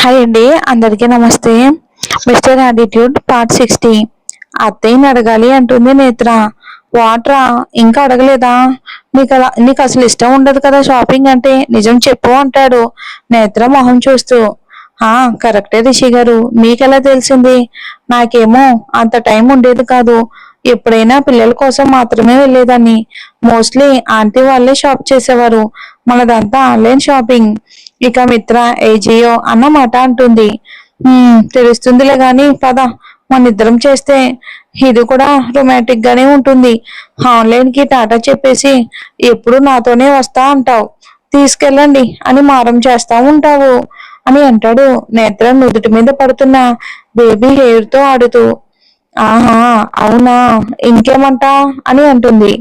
Hi అండి, అందరికీ నమస్తే. Mister attitude part 60. అత్తయ్యని అడగాలి అంటుంది నేత్ర. వాట్రా, ఇంకా అడగలేదా? నీకు అసలు ఇష్టం ఉండదు కదా షాపింగ్ అంటే, నిజం చెప్పు అంటాడు నేత్ర మొహం చూస్తూ. కరెక్టే రిషి గారు, మీకెలా తెలిసింది? నాకేమో అంత టైం ఉండేది కాదు. ఎప్పుడైనా పిల్లల కోసం మాత్రమే వెళ్ళేదాన్ని. మోస్ట్లీ ఆంటీ వాళ్ళే షాప్ చేసేవారు. మనదంతా ఆన్లైన్ షాపింగ్. ఇక మిత్ర ఏజియో అన్నమాట అంటుంది. తెలుస్తుందిలే గాని పద, మన ఇద్దరం చేస్తే ఇది కూడా రొమాంటిక్ గానే ఉంటుంది. ఆన్లైన్ కి టాటా చెప్పేసి ఎప్పుడు నాతోనే వస్తా అంటావు, తీసుకెళ్ళండి అని మారం చేస్తా ఉంటావు అని అంటాడు నేత్ర నుదుటి మీద పడుతున్న బేబీ హెయిర్ తో ఆడుతూ. ఆహా, అవునా, ఇంకేమంటా అని అంటుంది.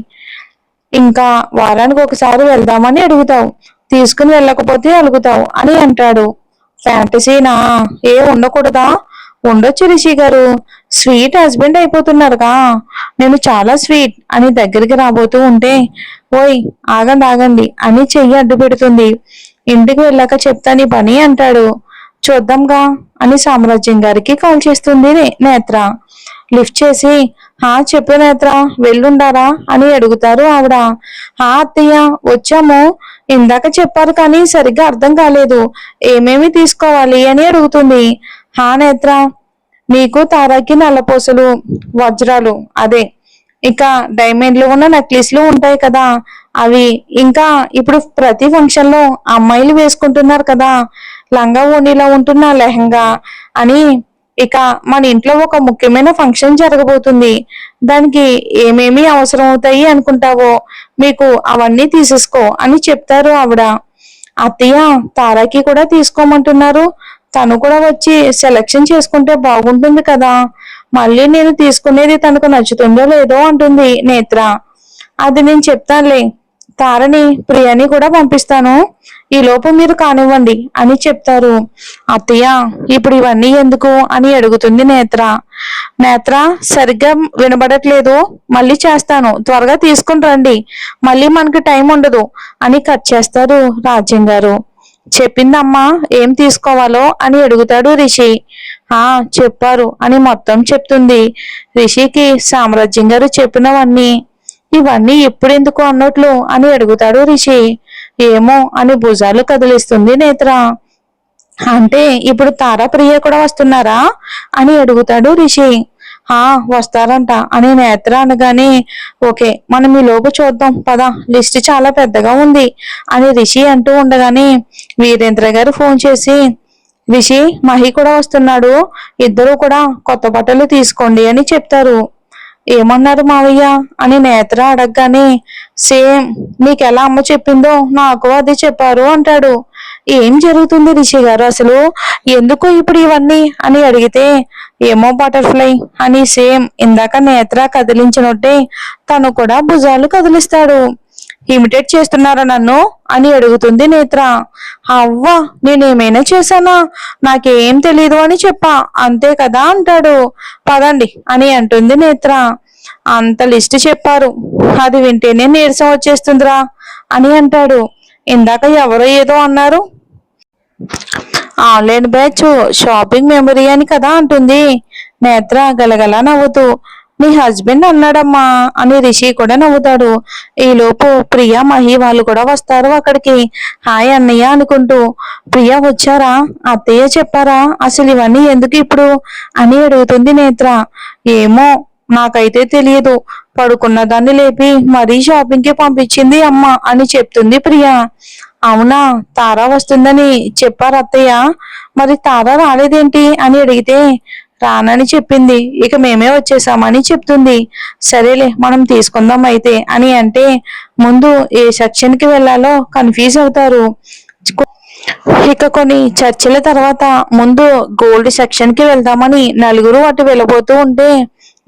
ఇంకా వారానికి ఒకసారి వెళ్దామని అడుగుతావు, తీసుకుని వెళ్ళకపోతే అలుగుతావు అని అంటాడు. ఫ్యాంటసీనా? ఉండకూడదా? ఉండొచ్చు రిషి గారు, స్వీట్ హస్బెండ్ అయిపోతున్నారుగా. నేను చాలా స్వీట్ అని దగ్గరికి రాబోతూ ఉంటే, ఓయ్ ఆగండి ఆగండి అని చెయ్యి అడ్డు పెడుతుంది. ఇంటికి వెళ్ళాక చెప్తాను ఈ పని అంటాడు. చూద్దాంగా అని సామ్రాజ్యం గారికి కాల్ చేస్తుంది నేత్ర. లిఫ్ట్ చేసి, చెప్పు నేత్ర, వెళ్ళుండారా అని అడుగుతారు ఆవిడ. అత్తయ్య, వచ్చాము. ఇందాక చెప్పారు కానీ సరిగ్గా అర్థం కాలేదు. ఏమేమి తీసుకోవాలి అని అడుగుతుంది. నేత్ర, నీకు తారాకి నల్లపూసలు, వజ్రాలు, అదే ఇక డైమండ్లు ఉన్న నెక్లెస్లు ఉంటాయి కదా, అవి. ఇంకా ఇప్పుడు ప్రతి ఫంక్షన్ లో అమ్మాయిలు వేసుకుంటున్నారు కదా, లంగా ఓణిలో ఉంటున్న లెహంగా అని. ఇక మన ఇంట్లో ఒక ముఖ్యమైన ఫంక్షన్ జరగబోతుంది. దానికి ఏమేమి అవసరం అవుతాయి అనుకుంటావో, మీకు అవన్నీ తీసేసుకో అని చెప్తారు ఆవిడ. అత్తయ్య, తారాకి కూడా తీసుకోమంటున్నారు. తను కూడా వచ్చి సెలక్షన్ చేసుకుంటే బాగుంటుంది కదా. మళ్ళీ నేను తీసుకునేది తనకు నచ్చుతుందో లేదో అంటుంది నేత్ర. అది నేను చెప్తానులే, తారని ప్రియాని కూడా పంపిస్తాను, ఈ లోపు మీరు కానివ్వండి అని చెప్తారు. అత్తయ్య, ఇప్పుడు ఇవన్నీ ఎందుకు అని అడుగుతుంది నేత్ర. నేత్ర, సరిగ్గా వినబడట్లేదు, మళ్ళీ చేస్తాను, త్వరగా తీసుకుని రండి, మళ్ళీ మనకి టైం ఉండదు అని కట్ చేస్తారు రాజ్యం గారు. చెప్పిందమ్మా ఏం తీసుకోవాలో అని అడుగుతాడు రిషి. చెప్పారు అని మొత్తం చెప్తుంది. రిషికి సామ్రాజ్యం గారు చెప్పినవన్నీ. ఇవన్నీ ఎప్పుడెందుకు అన్నట్లు అని అడుగుతాడు రిషి. ఏమో అని భుజాలు కదిలిస్తుంది నేత్ర. అంటే ఇప్పుడు తారా ప్రియ కూడా వస్తున్నారా అని అడుగుతాడు రిషి. వస్తారంట అని నేత్ర అనగానే, ఓకే, మనం ఈ లోపు చూద్దాం పద, లిస్ట్ చాలా పెద్దగా ఉంది అని రిషి అంటూ ఉండగానే వీరేంద్ర గారు ఫోన్ చేసి, రిషి, మహి కూడా వస్తున్నాడు, ఇద్దరు కూడా కొత్త బట్టలు తీసుకోండి అని చెప్తారు. ఏమన్నారు మావయ్య అని నేత్ర అడగగానే, సేమ్ నీకెలా అమ్మ చెప్పిందో నాకు అదే చెప్పారు అంటాడు. ఏం జరుగుతుంది రిషి గారు అసలు, ఎందుకు ఇప్పుడు ఇవన్నీ అని అడిగితే, ఏమో బటర్ఫ్లై అని సేమ్ ఇందాక నేత్ర కదిలించినట్టే తను కూడా భుజాలు కదిలిస్తాడు. ఇమిటేట్ చేస్తున్నారా నన్ను అని అడుగుతుంది నేత్ర. అవ్వా, నేనేమైనా చేశానా? నాకేం తెలీదు అని చెప్పా, అంతే కదా అంటాడు. పదండి అని అంటుంది నేత్ర. అంత లిస్ట్ చెప్పారు, అది వింటేనే నీరసం వచ్చేస్తుందిరా అని అంటాడు. ఇందాక ఎవరో ఏదో అన్నారు, ఆన్లైన్ బ్యాచ్ షాపింగ్ మెమరీ అని కదా అంటుంది నేత్ర గలగల నవ్వుతూ. నీ హస్బెండ్ అన్నాడమ్మా అని రిషి కూడా నవ్వుతాడు. ఈలోపు ప్రియా మహి వాళ్ళు కూడా వస్తారు అక్కడికి. హాయ్ అన్నయ్య అనుకుంటూ. ప్రియా వచ్చారా? అత్తయ్య చెప్పారా అసలు ఇవన్నీ ఎందుకు ఇప్పుడు అని అడుగుతుంది నేత్ర. ఏమో, నాకైతే తెలియదు, పడుకున్న దాన్ని లేపి మరీ షాపింగ్ కి పంపించింది అమ్మ అని చెప్తుంది ప్రియా. అవునా, తారా వస్తుందని చెప్పారు అత్తయ్య, మరి తారా రాలేదేంటి అని అడిగితే, రానని చెప్పింది, ఇక మేమే వచ్చేసామని చెప్తుంది. సరేలే, మనం తీసుకుందాం అయితే అని అంటే, ముందు ఏ సెక్షన్ కి వెళ్లాలో కన్ఫ్యూజ్ అవుతారు. ఇక కొన్ని చర్చల తర్వాత ముందు గోల్డ్ సెక్షన్ కి వెళ్దామని నలుగురు అటు వెళ్ళబోతూ ఉంటే,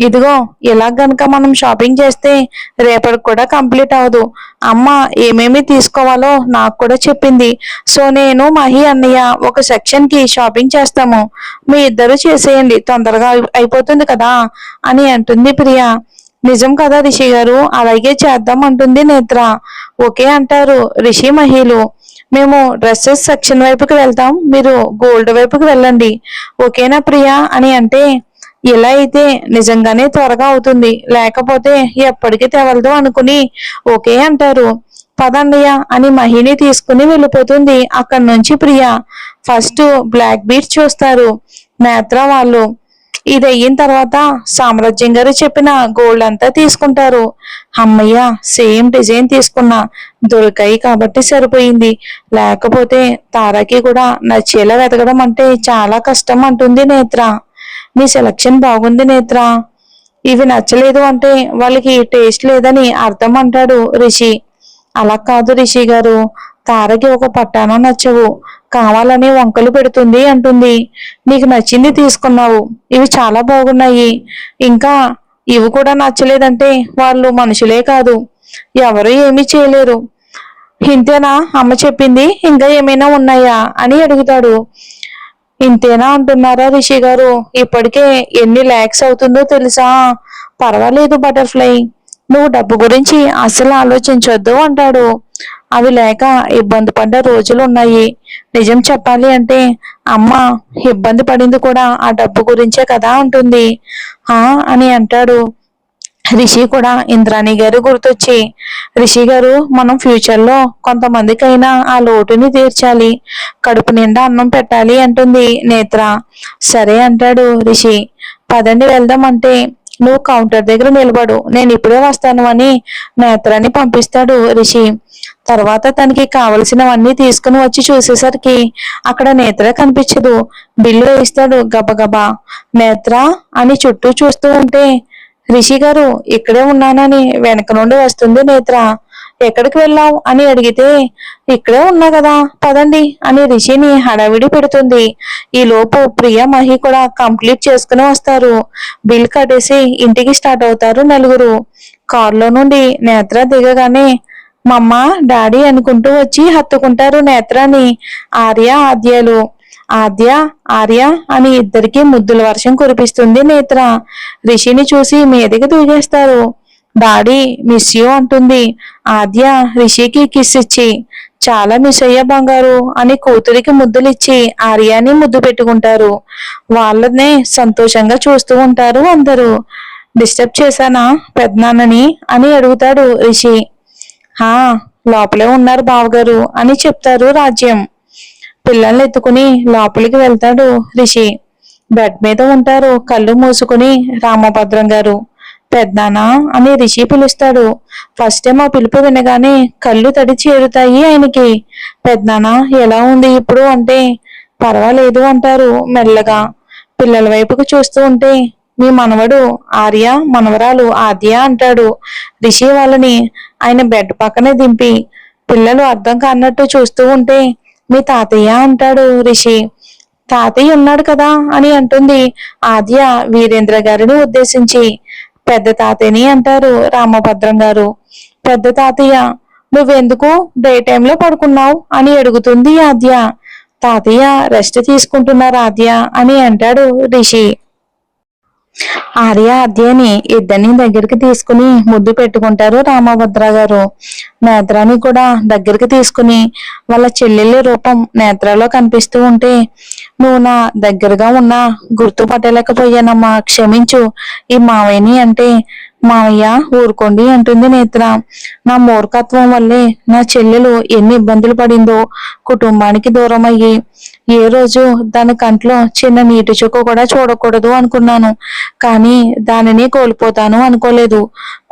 ఇదిగో ఇలా గనక మనం షాపింగ్ చేస్తే రేపటికి కూడా కంప్లీట్ అవ్వదు. అమ్మ ఏమేమి తీసుకోవాలో నాకు కూడా చెప్పింది. సో నేను మహి అన్నయ్య ఒక సెక్షన్ కి షాపింగ్ చేస్తాము, మీ ఇద్దరు చేసేయండి, తొందరగా అయిపోతుంది కదా అని అంటుంది ప్రియా. నిజం కదా రిషి గారు, అలాగే చేద్దాం అంటుంది నేత్ర. ఓకే అంటారు రిషి మహిలు. మేము డ్రెస్సెస్ సెక్షన్ వైపుకి వెళ్తాం, మీరు గోల్డ్ వైపుకి వెళ్ళండి, ఓకేనా ప్రియా అని అంటే, ఇలా అయితే నిజంగానే త్వరగా అవుతుంది, లేకపోతే ఎప్పటికీ తెవలదు అనుకుని ఓకే అంటారు. పదండియా అని మహిని తీసుకుని వెళ్ళిపోతుంది అక్కడి నుంచి ప్రియా. ఫస్ట్ బ్లాక్ బీచ్ చూస్తారు నేత్ర వాళ్ళు. ఇది అయిన తర్వాత సామ్రాజ్యం గారు చెప్పిన గోల్డ్ అంతా తీసుకుంటారు. అమ్మయ్య, సేమ్ డిజైన్ తీసుకున్నా, దొరికాయి కాబట్టి సరిపోయింది, లేకపోతే తారాకి కూడా నచ్చేలా వెతకడం అంటే చాలా కష్టం అంటుంది నేత్ర. నీ సెలక్షన్ బాగుంది నేత్ర, ఇవి నచ్చలేదు అంటే వాళ్ళకి టేస్ట్ లేదని అర్థం అంటాడు రిషి. అలా కాదు రిషి గారు, తారకి ఒక పట్టాన నచ్చవు, కావాలని వంకలు పెడుతుంది అంటుంది. నీకు నచ్చింది తీసుకున్నావు, ఇవి చాలా బాగున్నాయి, ఇంకా ఇవి కూడా నచ్చలేదంటే వాళ్ళు మనుషులే కాదు, ఎవరు ఏమీ చేయలేరు. ఇంతేనా అమ్మ చెప్పింది, ఇంకా ఏమైనా ఉన్నాయా అని అడుగుతాడు. ఇంతేనా అంటున్నారా రిషి గారు, ఇప్పటికే ఎన్ని ల్యాక్స్ అవుతుందో తెలుసా. పర్వాలేదు బటర్ఫ్లై, నువ్వు డబ్బు గురించి అస్సలు ఆలోచించొద్దు అంటాడు. అవి లేక ఇబ్బంది పడ్డ రోజులు ఉన్నాయి. నిజం చెప్పాలి అంటే అమ్మ ఇబ్బంది పడింది కూడా ఆ డబ్బు గురించే కదా అంటుంది. అని అంటాడు. రిషి కూడా ఇంద్రాణి గారు గుర్తొచ్చి, రిషి గారు మనం ఫ్యూచర్ లో కొంతమందికైనా ఆ లోటుని తీర్చాలి, కడుపు నిండా అన్నం పెట్టాలి అంటుంది నేత్ర. సరే అంటాడు రిషి. పదండి వెళ్దాం అంటే, నువ్వు కౌంటర్ దగ్గర నిలబడు, నేను ఇప్పుడే వస్తాను అని నేత్రాన్ని పంపిస్తాడు రిషి. తర్వాత తనకి కావలసినవన్నీ తీసుకుని వచ్చి చూసేసరికి అక్కడ నేత్ర కనిపించదు. బిల్లు వేయిస్తాడు గబగబా. నేత్ర అని చుట్టూ చూస్తూ ఉంటే, రిషి గారు ఇక్కడే ఉన్నానని వెనక నుండి వస్తుంది నేత్ర. ఎక్కడికి వెళ్ళావు అని అడిగితే, ఇక్కడే ఉన్నా కదా పదండి అని రిషిని హడావిడి పెడుతుంది. ఈ లోపు ప్రియ మహి కూడా కంప్లీట్ చేసుకుని వస్తారు. బిల్ కట్టేసి ఇంటికి స్టార్ట్ అవుతారు నలుగురు. కారులో నుండి నేత్ర దిగగానే మమ్మ డాడీ అనుకుంటూ వచ్చి హత్తుకుంటారు నేత్రాన్ని ఆర్య ఆద్యాలు. ఆద్య ఆర్య అని ఇద్దరికి ముద్దుల వర్షం కురిపిస్తుంది నేత్ర. రిషిని చూసి మీదకి దూకేస్తారు. డాడీ మిస్ యూ అంటుంది ఆద్య రిషికి కిస్ ఇచ్చి. చాలా మిస్ అయ్యా బంగారు అని కూతురికి ముద్దులిచ్చి ఆర్యాని ముద్దు పెట్టుకుంటారు. వాళ్ళనే సంతోషంగా చూస్తూ ఉంటారు అందరూ. డిస్టర్బ్ చేశానా పెద్దనాన్నని అని అడుగుతాడు రిషి. హా, లోపలే ఉన్నారు బావగారు అని చెప్తారు రాజ్యం. పిల్లల్ని ఎత్తుకుని లోపలికి వెళ్తాడు రిషి. బెడ్ మీద ఉంటారు కళ్ళు మూసుకుని రామభద్రం గారు. పెద్దనా అని రిషి పిలుస్తాడు. ఫస్ట్ టైం ఆ పిలుపు వినగానే కళ్ళు తడి చేరుతాయి ఆయనకి. పెద్దనా ఎలా ఉంది ఇప్పుడు అంటే, పర్వాలేదు అంటారు మెల్లగా. పిల్లల వైపుకు చూస్తూ ఉంటే, మీ మనవడు ఆర్య, మనవరాలు ఆద్య అంటాడు రిషి వాళ్ళని ఆయన బెడ్ పక్కనే దింపి. పిల్లలు అర్థం కానట్టు చూస్తూ ఉంటే, మీ తాతయ్య అంటాడు రిషి. తాతయ్య ఉన్నాడు కదా అని అంటుంది ఆద్య వీరేంద్ర గారిని ఉద్దేశించి. పెద్ద తాతయ్యని అంటారు రామభద్రం గారు. పెద్ద తాతయ్య, నువ్వెందుకు డే టైంలో పడుకున్నావు అని అడుగుతుంది ఆద్య. తాతయ్య రెస్ట్ తీసుకుంటున్నారు ఆద్య అని అంటాడు రిషి. ఆర్య ఆద్యని ఇద్దరిని దగ్గరికి తీసుకుని ముద్దు పెట్టుకుంటారు రామభద్ర గారు. నేత్రాన్ని కూడా దగ్గరికి తీసుకుని వాళ్ళ చెల్లెళ్ళ రూపం నేత్రలో కనిపిస్తూ ఉంటే, నువ్వు నా దగ్గరగా ఉన్నా గుర్తుపట్టలేకపోయానమ్మా, క్షమించు ఈ మావయ్యని అంటే, మావయ్య ఊరుకోండి అంటుంది నేత్ర. నా మూర్ఖత్వం వల్లే నా చెల్లెలు ఎన్ని ఇబ్బందులు పడిందో, కుటుంబానికి దూరం అయ్యి. ఏ రోజు దాని కంట్లో చిన్న నీటి చుక్క కూడా చూడకూడదు అనుకున్నాను, కానీ దానిని కోల్పోతాను అనుకోలేదు.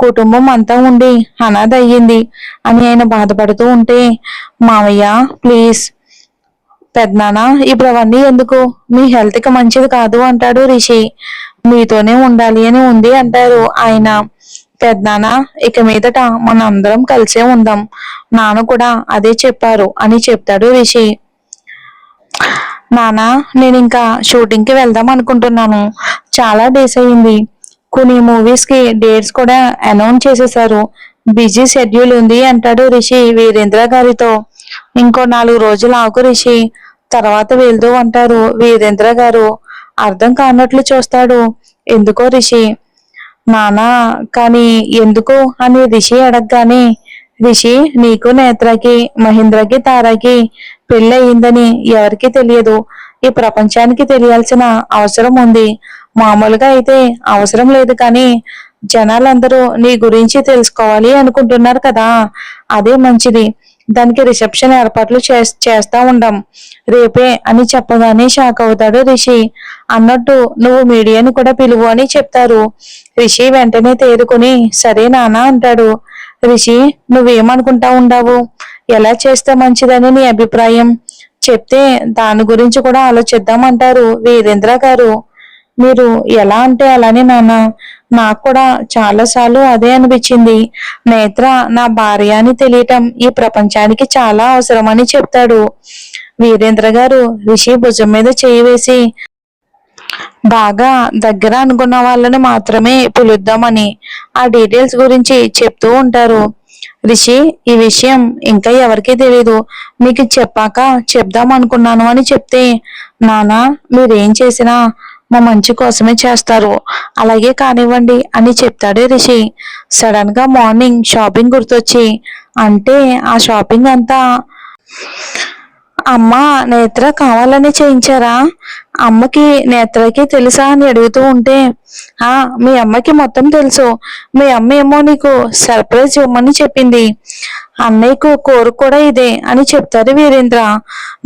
కుటుంబం అంతా ఉండి అనాథ అయ్యింది అని ఆయన బాధపడుతూ ఉంటే, మావయ్య ప్లీజ్. పెద్దనాన్న ఇప్పుడు అవన్నీ ఎందుకు, మీ హెల్త్ కి మంచిది కాదు అంటాడు రిషి. మీతోనే ఉండాలి అని ఉంది అంటారు ఆయన. పెద్దనాన్న ఇక మీదట మన అందరం కలిసే ఉందాం, నాన్న కూడా అదే చెప్పారు అని చెప్తాడు రిషి. నానా నేను ఇంకా షూటింగ్ కి వెళ్దాం అనుకుంటున్నాను, చాలా డేస్ అయింది. కొన్ని మూవీస్ కి డేట్స్ కూడా అనౌన్స్ చేసేసారు, బిజీ షెడ్యూల్ ఉంది అంటాడు రిషి వీరేంద్ర గారితో. ఇంకో 4 రోజులు ఆగు రిషి, తర్వాత వెళ్తూ అంటారు వీరేంద్ర గారు. అర్థం కానట్లు చూస్తాడు. ఎందుకో రిషి. నానా కానీ ఎందుకు అని రిషి అడగగానే, రిషి, నీకు నేత్రకి, మహేంద్రకి, తారకి పెళ్ళి అయిందని ఎవరికి తెలియదు. ఈ ప్రపంచానికి తెలియాల్సిన అవసరం ఉంది. మామూలుగా అయితే అవసరం లేదు, కానీ జనాలందరూ నీ గురించి తెలుసుకోవాలి అనుకుంటున్నారు కదా, అదే మంచిది. దానికి రిసెప్షన్ ఏర్పాట్లు చేస్తా ఉండం. రేపే అని చెప్పగానే షాక్ అవుతాడు రిషి. అన్నట్టు నువ్వు మీడియాని కూడా పిలువు అని చెప్తారు. రిషి వెంటనే తేరుకుని సరే నాన్న అంటాడు. రిషి, నువ్వేమనుకుంటా ఉండావు? ఎలా చేస్తే మంచిదని నీ అభిప్రాయం? చెప్తే దాని గురించి కూడా ఆలోచిద్దామంటారు వీరేంద్ర గారు. మీరు ఎలా అంటే అలానే నాన్న. నాకు కూడా చాలాసార్లు అదే అనిపించింది. నేత్ర నా భార్య అని తెలియటం ఈ ప్రపంచానికి చాలా అవసరమని చెప్తాడు. వీరేంద్ర గారు రిషి భుజం మీద చేయి వేసి, బాగా దగ్గర అనుకున్న వాళ్ళని మాత్రమే పిలుద్దామని ఆ డీటెయిల్స్ గురించి చెప్తూ ఉంటారు. రిషి, ఈ విషయం ఇంకా ఎవరికీ తెలీదు. మీకు చెప్పాక చెప్దాం అనుకున్నాను అని చెప్తే, నానా మీరేం చేసినా మా మంచి కోసమే చేస్తారు, అలాగే కానివ్వండి అని చెప్తాడు రిషి. సడన్ గా మార్నింగ్ షాపింగ్ గుర్తొచ్చి, అంటే ఆ షాపింగ్ అంతా అమ్మ నేత్ర కావాలని చేయించారా? అమ్మకి నేత్రకి తెలుసా అని అడుగుతూ ఉంటే, ఆ మీ అమ్మకి మొత్తం తెలుసు. మీ అమ్మ ఏమో నీకు సర్ప్రైజ్ ఇవ్వమని చెప్పింది. అన్నయ్యకు కోరిక కూడా ఇదే అని చెప్తారు వీరేంద్ర.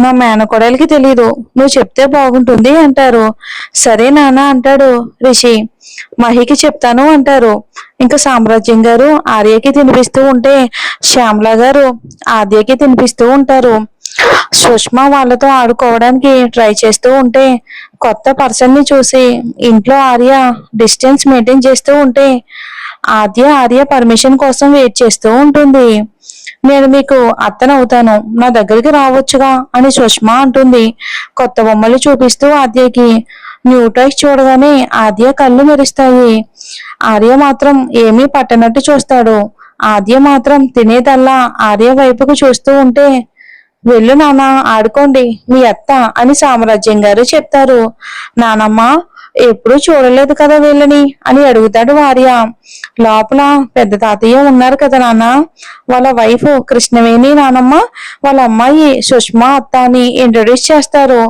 నా మేనకోడలికి తెలీదు, నువ్వు చెప్తే బాగుంటుంది అంటారు. సరే నాన్న అంటాడు రిషి. మహికి చెప్తాను అంటారు. ఇంకా సామ్రాజ్యం గారు ఆర్యకి తినిపిస్తూ ఉంటే, శ్యామల గారు ఆద్యకి తినిపిస్తూ ఉంటారు. సుష్మ వాళ్ళతో ఆడుకోవడానికి ట్రై చేస్తూ ఉంటే, కొత్త పర్సన్ ని చూసి ఇంట్లో ఆర్య డిస్టెన్స్ మెయింటైన్ చేస్తూ ఉంటే, ఆర్య పర్మిషన్ కోసం వెయిట్ చేస్తూ ఉంటుంది. నేను మీకు అత్తనవుతాను, నా దగ్గరికి రావచ్చుగా అని సుష్మ అంటుంది కొత్త బొమ్మలు చూపిస్తూ ఆద్యకి. న్యూ టాయ్స్ చూడగానే ఆద్య కళ్ళు మెరుస్తాయి. ఆర్య మాత్రం ఏమీ పట్టనట్టు చూస్తాడు. ఆద్య మాత్రం తినేదల్లా ఆర్య వైపుకు చూస్తూ ఉంటే, వెళ్ళు నాన్న ఆడుకోండి మీ అత్త అని సామ్రాజ్యం గారు చెప్తారు. నానమ్మ ఎప్పుడూ చూడలేదు కదా వీళ్ళని అని అడుగుతాడు ఆర్య. లోపల పెద్ద తాతయ్య ఉన్నారు కదా నాన్న, వాళ్ళ వైఫ్ కృష్ణవేణి నానమ్మ, వాళ్ళ అమ్మాయి సుష్మా అత్త అని ఇంట్రొడ్యూస్ చేస్తారు.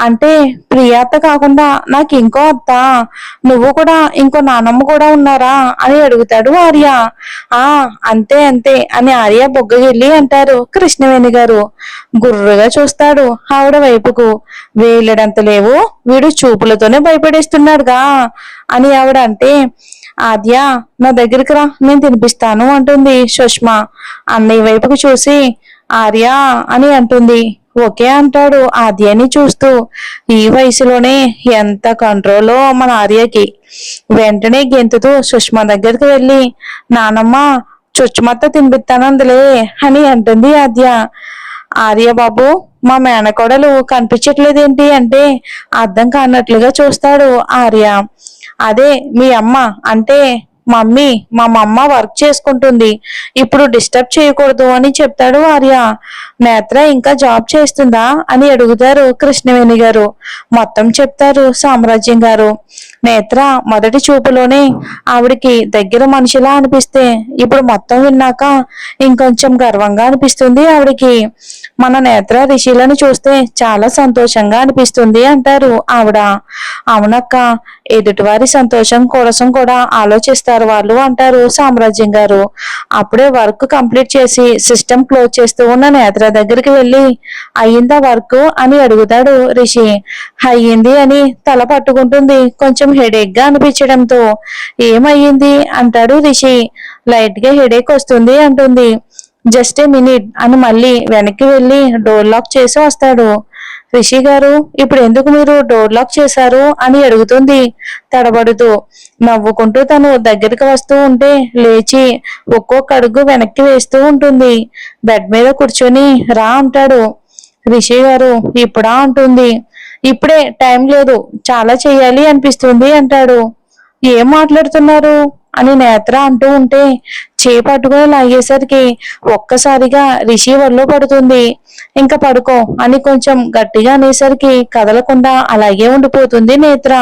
అంటే ప్రియా అత్త కాకుండా నాకు ఇంకో అత్త, నువ్వు కూడా ఇంకో నానమ్మ కూడా ఉన్నారా అని అడుగుతాడు ఆర్య. ఆ అంతే అంతే అని ఆర్య బొగ్గగిల్లి అంటారు కృష్ణవేణి గారు. గుర్రుగా చూస్తాడు ఆవిడ వైపుకు. వేలడంత లేవు, వీడు చూపులతోనే భయపడేస్తున్నాడుగా అని ఆవిడ అంటే, ఆద్య నా దగ్గరికి రా, నేను తినిపిస్తాను అంటుంది సుష్మ. అన్నయ్య వైపుకు చూసి ఆర్య అని అంటుంది. ఓకే అంటాడు ఆద్యని చూస్తూ. ఈ వయసులోనే ఎంత కంట్రోలో మన ఆర్యకి. వెంటనే గెంతుతూ సుష్మ దగ్గరికి వెళ్ళి, నానమ్మ చుచ్చుమత్త తినిపిస్తానందులే అని అంటుంది ఆద్య. ఆర్య బాబు, మా మేనకోడలు కనిపించట్లేదేంటి అంటే అర్థం కానట్లుగా చూస్తాడు ఆర్య. అదే మీ అమ్మ అంటే మమ్మీ, మా మమ్మ వర్క్ చేసుకుంటుంది, ఇప్పుడు డిస్టర్బ్ చేయకూడదు అని చెప్తాడు ఆర్య. నేత్ర ఇంకా జాబ్ చేస్తుందా అని అడుగుతారు కృష్ణవేణి గారు. మొత్తం చెప్తారు సామ్రాజ్యం గారు. నేత్ర మొదటి చూపులోనే ఆవిడికి దగ్గర మనిషిలా అనిపిస్తే, ఇప్పుడు మొత్తం విన్నాక ఇంకొంచెం గర్వంగా అనిపిస్తుంది ఆవిడికి. మన నేత్ర రిషిలను చూస్తే చాలా సంతోషంగా అనిపిస్తుంది అంటారు ఆవిడ. అవునక్క, ఎదుటివారి సంతోషం కోసం కూడా ఆలోచిస్తారు వాళ్ళు అంటారు సామ్రాజ్యం గారు. అప్పుడే వర్క్ కంప్లీట్ చేసి సిస్టమ్ క్లోజ్ చేస్తూ ఉన్న నేత్ర దగ్గరికి వెళ్ళి, అయ్యిందా వర్క్ అని అడుగుతాడు రిషి. అయ్యింది అని తల పట్టుకుంటుంది కొంచెం హెడేక్ గా అనిపించడంతో. ఏమయ్యింది అంటాడు రిషి. లైట్ గా హెడేక్ వస్తుంది అంటుంది. జస్ట్ ఏ మినిట్ అని మళ్ళీ వెనక్కి వెళ్ళి డోర్ లాక్ చేసి వస్తాడు. రిషి గారు, ఇప్పుడు ఎందుకు మీరు డోర్ లాక్ చేశారు అని అడుగుతుంది తడబడుతూ. నవ్వుకుంటూ తను దగ్గరికి వస్తూ ఉంటే లేచి ఒక్కొక్క అడుగు వెనక్కి వేస్తూ ఉంటుంది. బెడ్ మీద కూర్చొని రా అంటాడు. రిషి గారు ఇప్పుడా అంటుంది. ఇప్పుడే టైం లేదు, చాలా చెయ్యాలి అనిపిస్తుంది అంటాడు. ఏం మాట్లాడుతున్నారు అని నేత్ర అంటూ ఉంటే చేయి పట్టుకుని లాగేసరికి ఒక్కసారిగా రిషి ఒళ్ళో పడుతుంది. ఇంకా పడుకో అని కొంచెం గట్టిగా అనేసరికి కదలకుండా అలాగే ఉండిపోతుంది నేత్ర.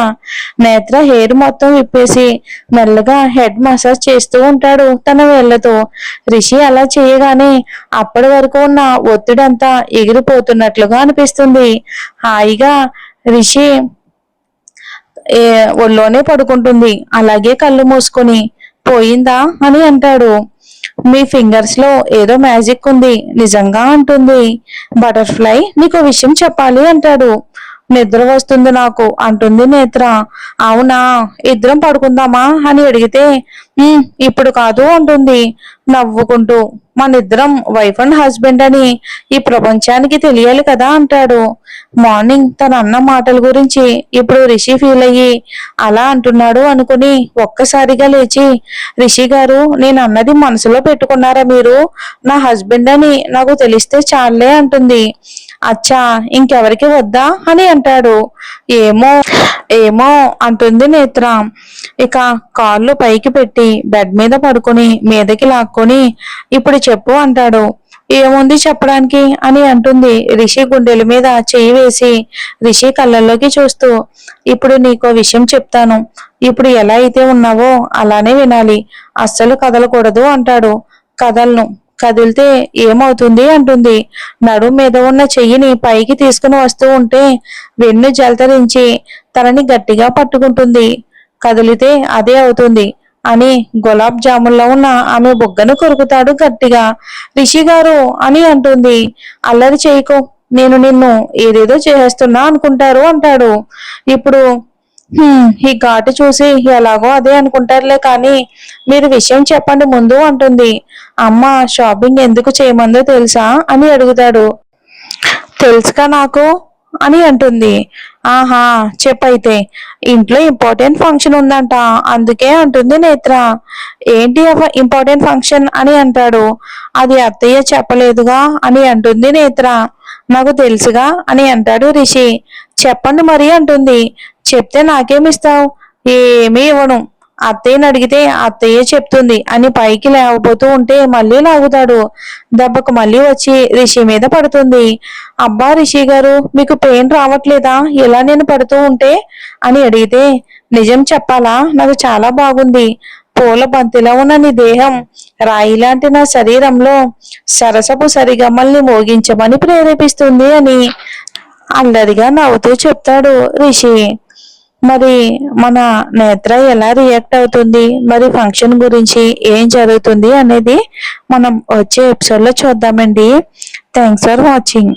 నేత్ర హెయిర్ మొత్తం విప్పేసి మెల్లగా హెడ్ మసాజ్ చేస్తూ ఉంటాడు తన వేళ్లతో. రిషి అలా చేయగానే అప్పటి వరకు ఉన్న ఒత్తిడంతా ఎగిరిపోతున్నట్లుగా అనిపిస్తుంది. హాయిగా రిషి ఒళ్ళోనే పడుకుంటుంది. అలాగే కళ్ళు మూసుకొని పోయిందా అని అంటాడు. మీ ఫింగర్స్ లో ఏదో మ్యాజిక్ ఉంది నిజంగా అంటుంది. బటర్ఫ్లై నీకు విషయం చెప్పాలి అంటాడు. నిద్ర వస్తుంది నాకు అంటుంది నేత్ర. అవునా, ఇద్దరం పడుకుందామా అని అడిగితే ఇప్పుడు కాదు అంటుంది నవ్వుకుంటూ. మనిద్దరం వైఫ్ అండ్ హస్బెండ్ అని ఈ ప్రపంచానికి తెలియాలి కదా అంటాడు. మార్నింగ్ తన అన్న మాటల గురించి ఇప్పుడు రిషి ఫీల్ అయ్యి అలా అంటున్నాడు అనుకుని ఒక్కసారిగా లేచి, రిషి గారు నేను అన్నది మనసులో పెట్టుకున్నారా మీరు? నా హస్బెండ్ అని నాకు తెలిస్తే చాలే అంటుంది. అచ్చా, ఇంకెవరికి వద్దా అని అంటాడు. ఏమో ఏమో అంటుంది నేత్ర. ఇక కాళ్ళు పైకి పెట్టి బెడ్ మీద పడుకొని మీదకి లాక్కొని ఇప్పుడు చెప్పు అంటాడు. ఏముంది చెప్పడానికి అని అంటుంది రిషి గుండెల మీద చేయి వేసి రిషి కళ్ళల్లోకి చూస్తూ. ఇప్పుడు నీకో విషయం చెప్తాను. ఇప్పుడు ఎలా అయితే ఉన్నావో అలానే వినాలి. అస్సలు కదలకూడదు అంటాడు. కదలను. కదిలితే ఏమవుతుంది అంటుంది. నడుం మీద ఉన్న చెయ్యిని పైకి తీసుకుని వస్తూ ఉంటే వెన్ను జలతరించి తనని గట్టిగా పట్టుకుంటుంది. కదిలితే అదే అవుతుంది అని గులాబ్ జాముల్లో ఉన్న ఆమె బుగ్గను కొరుకుతాడు గట్టిగా. రిషి గారు అని అంటుంది. అల్లరి చేయకు, నేను నిన్ను ఏదేదో చేస్తున్నా అనుకుంటారు అంటాడు. ఇప్పుడు ఈ ఘాటు చూసి ఎలాగో అదే అనుకుంటారులే కానీ మీరు విషయం చెప్పండి ముందు అంటుంది. అమ్మ షాపింగ్ ఎందుకు చేయమందో తెలుసా అని అడుగుతాడు. తెలుసుగా నాకు అని అంటుంది. ఆహా, చెప్పైతే. ఇంట్లో ఇంపార్టెంట్ ఫంక్షన్ ఉందంట, అందుకే అంటుంది నేత్ర. ఏంటి ఇంపార్టెంట్ ఫంక్షన్ అని అంటాడు. అది అత్తయ్య చెప్పలేదుగా అని అంటుంది నేత్ర. నాకు తెలుసుగా అని అంటాడు రిషి. చెప్పండి మరి అంటుంది. చెప్తే నాకేమిస్తావు? ఏమీ ఇవ్వను. అత్తయ్యని అడిగితే అత్తయ్యే చెప్తుంది అని పైకి లేవబోతూ ఉంటే మళ్ళీ లాగుతాడు. దెబ్బకు మళ్ళీ వచ్చి రిషి మీద పడుతుంది. అబ్బా రిషి గారు, మీకు పెయిన్ రావట్లేదా ఇలా నేను పడుతూ ఉంటే అని అడిగితే, నిజం చెప్పాలా, నాకు చాలా బాగుంది. పూల బంతిలా ఉన్న నీ దేహం రాయిలాంటి నా శరీరంలో సరసపు సరిగమల్ని మోగించమని ప్రేరేపిస్తుంది అని అల్లరిగా నవ్వుతూ చెప్తాడు రిషి. మరి మన నేత్ర ఎలా రియాక్ట్ అవుతుంది, మరి ఫంక్షన్ గురించి ఏం జరుగుతుంది అనేది మనం వచ్చే ఎపిసోడ్ లో చూద్దామండి. Thanks for watching.